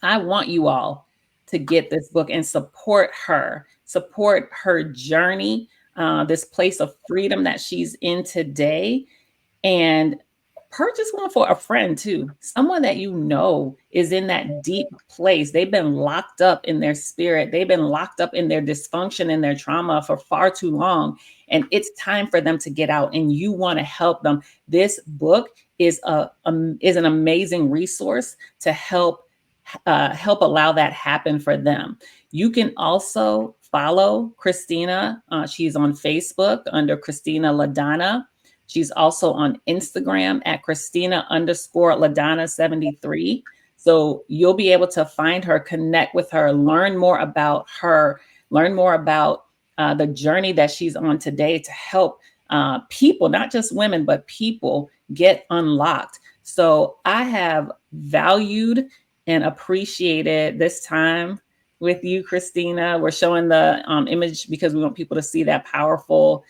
I want you all to get this book and support her journey, this place of freedom that she's in today, and purchase one for a friend too, someone that is in that deep place. They've been locked up in their spirit. They've been locked up in their dysfunction and their trauma for far too long. And it's time for them to get out, and you want to help them. This book is an amazing resource to help allow that happen for them. You can also follow Christina. She's on Facebook under Christina LaDonna. She's also on Instagram at Christina_LaDonna73. So you'll be able to find her, connect with her, learn more about her, learn more about the journey that she's on today to help people, not just women, but people get unlocked. So I have valued and appreciated this time with you, Christina. We're showing the image because we want people to see that powerful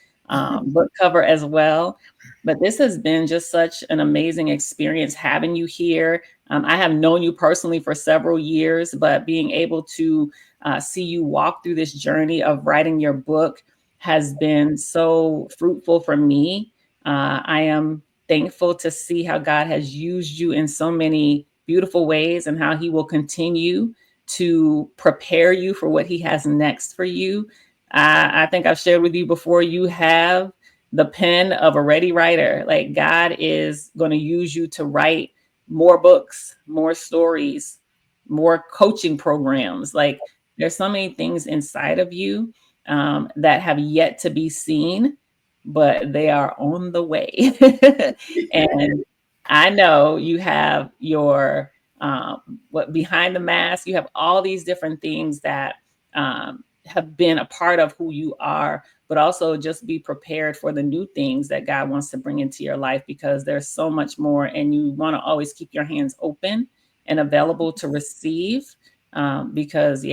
book cover as well. But this has been just such an amazing experience having you here. I have known you personally for several years, but being able to see you walk through this journey of writing your book has been so fruitful for me. I am thankful to see how God has used you in so many beautiful ways and how he will continue to prepare you for what he has next for you. I think I've shared with you before, you have the pen of a ready writer. Like, God is going to use you to write more books, more stories, more coaching programs. Like, there's so many things inside of you that have yet to be seen, but they are on the way. And I know you have your what behind the mask. You have all these different things that have been a part of who you are, but also just be prepared for the new things that God wants to bring into your life, because there's so much more, and you want to always keep your hands open and available to receive. Because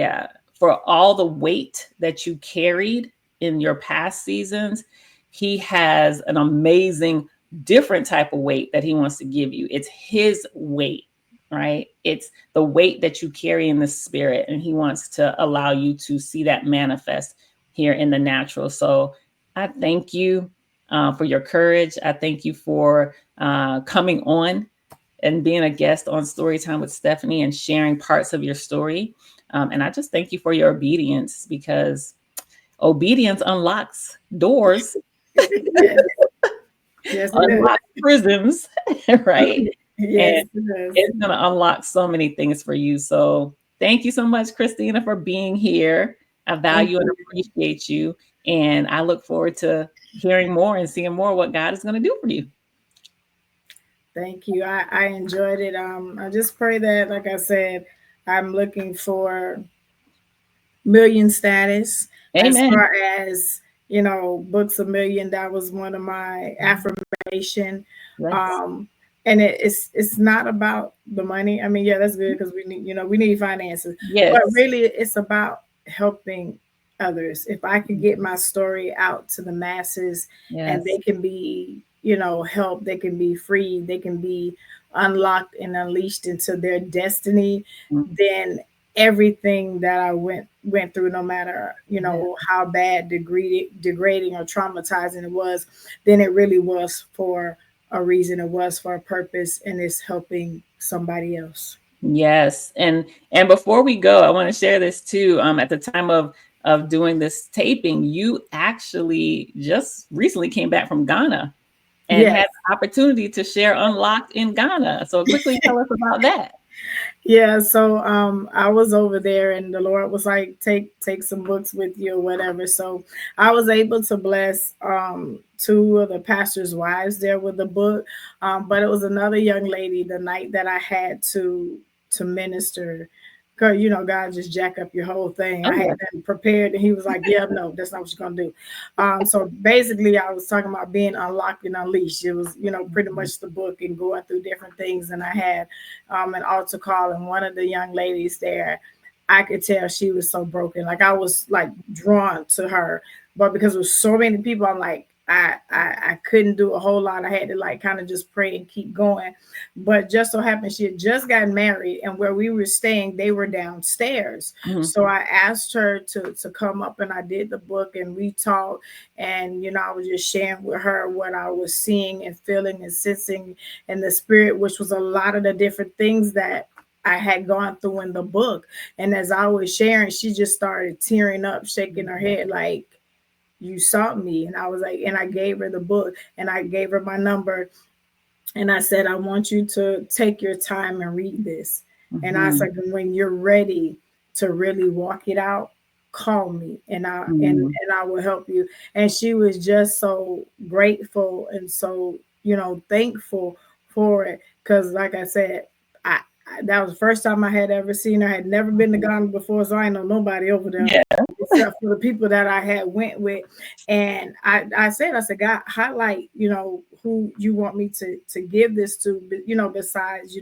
for all the weight that you carried in your past seasons, he has an amazing different type of weight that he wants to give you. It's his weight. right? It's the weight that you carry in the spirit, and he wants to allow you to see that manifest here in the natural. So I thank you for your courage. I thank you for coming on and being a guest on Storytime with Stephanie and sharing parts of your story. And I just thank you for your obedience, because obedience unlocks doors, Yes, yes, it does. unlocks prisons, right? And Yes, it does. it's going to unlock so many things for you. So thank you so much, Christina, for being here. I Thank value and you. appreciate you. And I look forward to hearing more and seeing more what God is going to do for you. Thank you. I enjoyed it. I just pray that, like I said, I'm looking for million status as Amen. far as, books a million. That was one of my affirmation. Yes. um and it's not about the money. I mean, yeah, that's good because we need finances, but Yes. really it's about helping others. If I could get my story out to the masses and they Yes. can be, helped, they can be free, they can be unlocked and unleashed into their destiny, then everything that I went through, no matter Yeah. how bad, degrading or traumatizing it was, then it really was for a reason. It was for a purpose, and it's helping somebody else. Yes. And before we go, I want to share this too. At the time of doing this taping, you actually just recently came back from Ghana and Yes. had the opportunity to share Unlocked in Ghana. So quickly tell us about that. Yeah, so I was over there and the Lord was like, take some books with you or whatever. So I was able to bless two of the pastors' wives there with the book. But it was another young lady the night that I had to minister. Cause God just jack up your whole thing. Oh I had yeah. that prepared, and He was like, "Yeah, no, that's not what you're gonna do." So basically, I was talking about being unlocked and unleashed. It was, pretty much the book and going through different things. And I had an altar call, and one of the young ladies there, I could tell she was so broken. Like I was like drawn to her, but because there was so many people, I'm like, I couldn't do a whole lot. I had to like kind of just pray and keep going. But just so happened she had just gotten married, and where we were staying, they were downstairs. Mhm. So I asked her to come up, and I did the book, and we talked. And I was just sharing with her what I was seeing and feeling and sensing in the spirit, which was a lot of the different things that I had gone through in the book. And as I was sharing, she just started tearing up, shaking her head like, "You saw me." And I was like, and I gave her the book, and I gave her my number, and I said, "I want you to take your time and read this." And I Mhm. said, "When you're ready to really walk it out, call me, and Mhm. I will help you." And she was just so grateful and so, thankful for it. Because like I said, that was the first time I had ever seen her. I had never been to Ghana before, so I know nobody over there Yeah. except for the people that I had went with. And I said, God, highlight, who you want me to give this to, besides,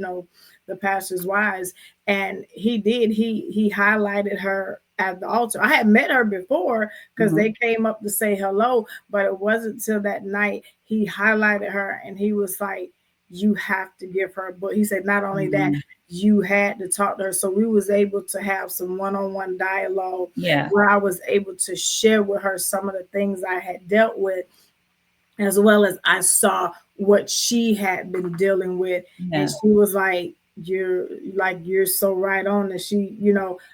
the pastor's wives. And he did. He highlighted her at the altar. I had met her before because Mhm. they came up to say hello, but it wasn't till that night he highlighted her, and he was like, "You have to give her a book." He said, "Not only that, Mhm. you had to talk to her." So we was able to have some one-on-one dialogue Yeah. where I was able to share with her some of the things I had dealt with, as well as I saw what she had been dealing with. And Yeah. she was like, you're so right on. And she,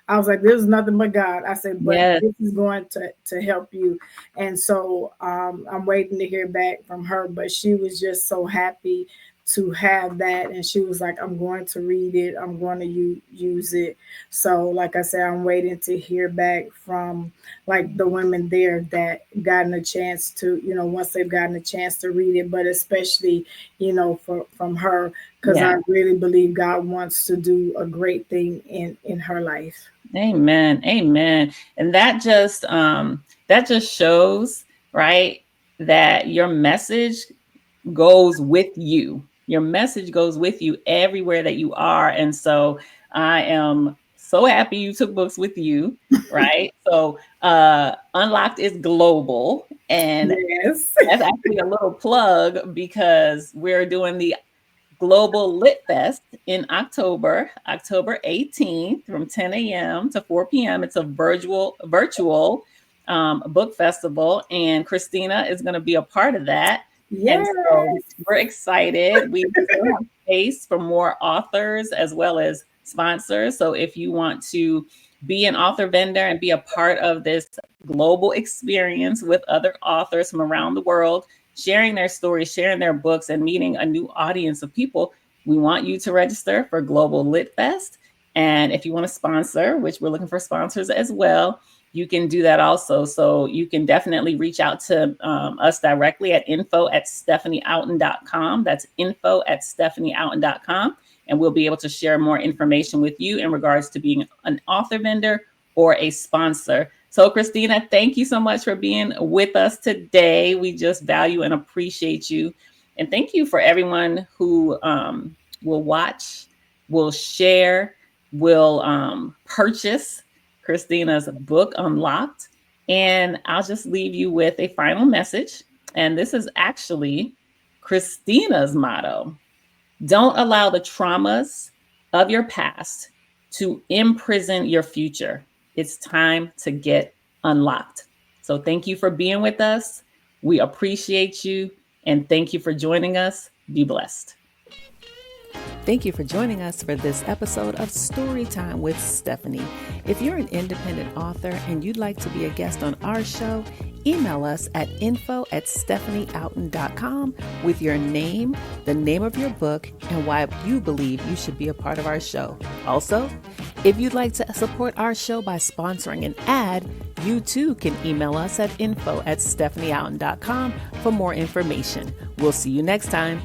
I was like, "There's nothing but God." I said, "But Yes. this is going to help you." And so I'm waiting to hear back from her, but she was just so happy to have that. And she was like, "I'm going to read it, I'm going to use it." So like I said, I'm waiting to hear back from like the women there that gotten a chance to, once they've gotten a chance to read it, but especially, from her, because I Yeah. really believe God wants to do a great thing in her life. Amen. Amen. And that just shows, right, that your message goes with you. Your message goes with you everywhere that you are. And so I am so happy you took books with you, right? So Unlocked is global, and Yes. that's actually a little plug because we're doing the Global Lit Fest in October 18th from 10 a.m. to 4 p.m. It's a virtual book festival, and Christina is going to be a part of that. And Yes. so we're excited. We still have space for more authors as well as sponsors. So if you want to be an author vendor and be a part of this global experience with other authors from around the world, sharing their stories, sharing their books, and meeting a new audience of people, we want you to register for Global Lit Fest. And if you want to sponsor, which we're looking for sponsors as well, you can do that also. So you can definitely reach out to us directly at info@stephanieouten.com. That's info@stephanieouten.com. And we'll be able to share more information with you in regards to being an author vendor or a sponsor. So Christina, thank you so much for being with us today. We just value and appreciate you. And thank you for everyone who will watch, will share, will purchase Christina's book, Unlocked. And I'll just leave you with a final message. And this is actually Christina's motto. Don't allow the traumas of your past to imprison your future. It's time to get unlocked. So thank you for being with us. We appreciate you. And thank you for joining us. Be blessed. Thank you for joining us for this episode of Storytime with Stephanie. If you're an independent author and you'd like to be a guest on our show, email us at info@stephanieouten.com with your name, the name of your book, and why you believe you should be a part of our show. Also, if you'd like to support our show by sponsoring an ad, you too can email us at info@stephanieouten.com for more information. We'll see you next time.